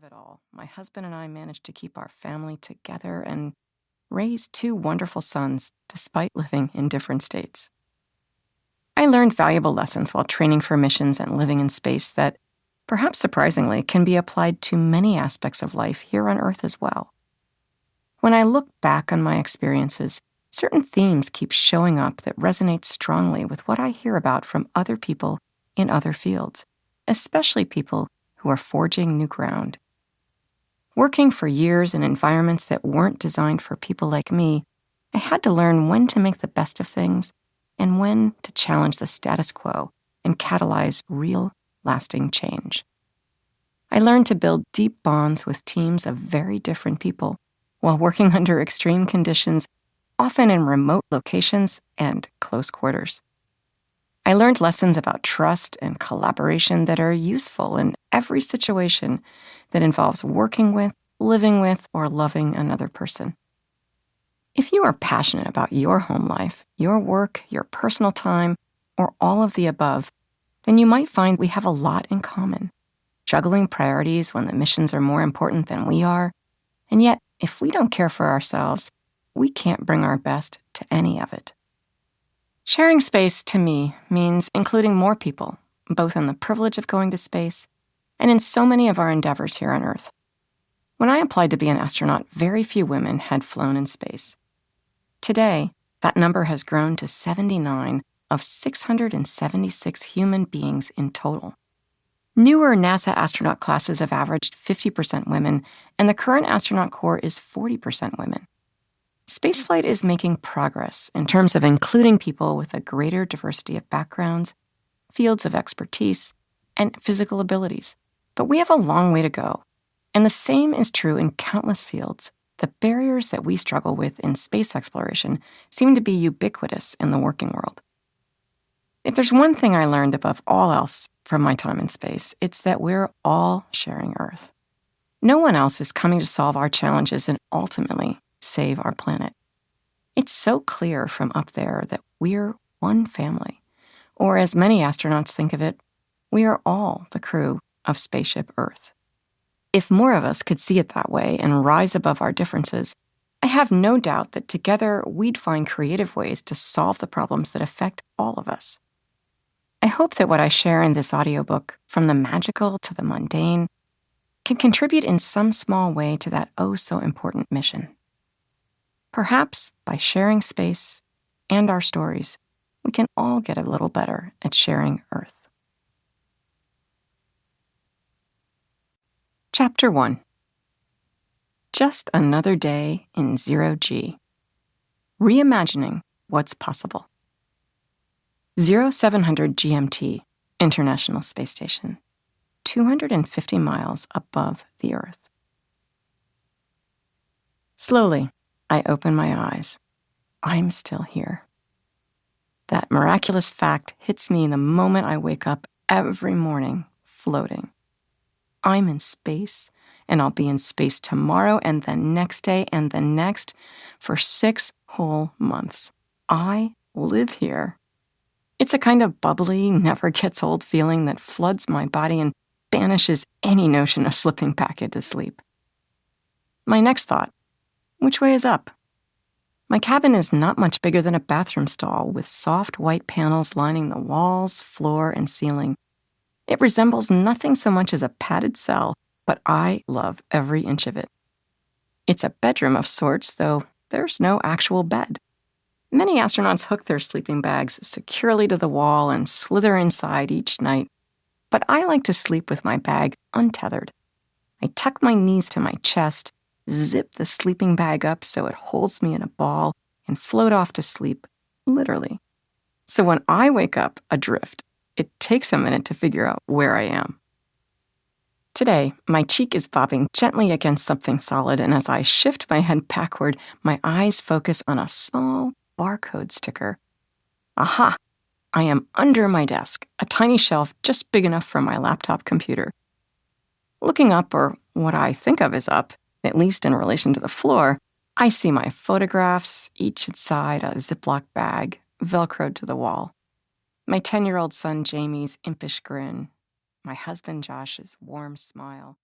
of it all, my husband and I managed to keep our family together and raise two wonderful sons despite living in different states. I learned valuable lessons while training for missions and living in space that, perhaps surprisingly, can be applied to many aspects of life here on Earth as well. When I look back on my experiences, certain themes keep showing up that resonate strongly with what I hear about from other people in other fields, especially people who are forging new ground. Working for years in environments that weren't designed for people like me, I had to learn when to make the best of things and when to challenge the status quo and catalyze real, lasting change. I learned to build deep bonds with teams of very different people while working under extreme conditions, often in remote locations and close quarters. I learned lessons about trust and collaboration that are useful in every situation that involves working with, living with, or loving another person. If you are passionate about your home life, your work, your personal time, or all of the above, then you might find we have a lot in common. Juggling priorities when the missions are more important than we are, and yet, if we don't care for ourselves, we can't bring our best to any of it. Sharing space, to me, means including more people, both in the privilege of going to space and in so many of our endeavors here on Earth. When I applied to be an astronaut, very few women had flown in space. Today, that number has grown to 79 of 676 human beings in total. Newer NASA astronaut classes have averaged 50% women, and the current astronaut corps is 40% women. Spaceflight is making progress in terms of including people with a greater diversity of backgrounds, fields of expertise, and physical abilities. But we have a long way to go, and the same is true in countless fields. The barriers that we struggle with in space exploration seem to be ubiquitous in the working world. If there's one thing I learned above all else from my time in space, it's that we're all sharing Earth. No one else is coming to solve our challenges and ultimately save our planet. It's so clear from up there that we're one family, or as many astronauts think of it, we are all the crew of Spaceship Earth. If more of us could see it that way and rise above our differences, I have no doubt that together we'd find creative ways to solve the problems that affect all of us. I hope that what I share in this audiobook, from the magical to the mundane, can contribute in some small way to that oh-so-important mission. Perhaps by sharing space and our stories, we can all get a little better at sharing Earth. Chapter 1. Just Another Day in Zero G. Reimagining What's Possible. 0700 GMT, International Space Station, 250 miles above the Earth. Slowly, I open my eyes. I'm still here. That miraculous fact hits me the moment I wake up every morning, floating. I'm in space, and I'll be in space tomorrow and the next day and the next for 6 whole months. I live here. It's a kind of bubbly, never-gets-old feeling that floods my body and banishes any notion of slipping back into sleep. My next thought, which way is up? My cabin is not much bigger than a bathroom stall with soft white panels lining the walls, floor, and ceiling. It resembles nothing so much as a padded cell, but I love every inch of it. It's a bedroom of sorts, though there's no actual bed. Many astronauts hook their sleeping bags securely to the wall and slither inside each night, but I like to sleep with my bag untethered. I tuck my knees to my chest, zip the sleeping bag up so it holds me in a ball, and float off to sleep, literally. So when I wake up adrift, it takes a minute to figure out where I am. Today, my cheek is bobbing gently against something solid, and as I shift my head backward, my eyes focus on a small barcode sticker. Aha! I am under my desk, a tiny shelf just big enough for my laptop computer. Looking up, or what I think of as up, at least in relation to the floor, I see my photographs, each inside a Ziploc bag, Velcroed to the wall. My 10-year-old son Jamie's impish grin, my husband Josh's warm smile,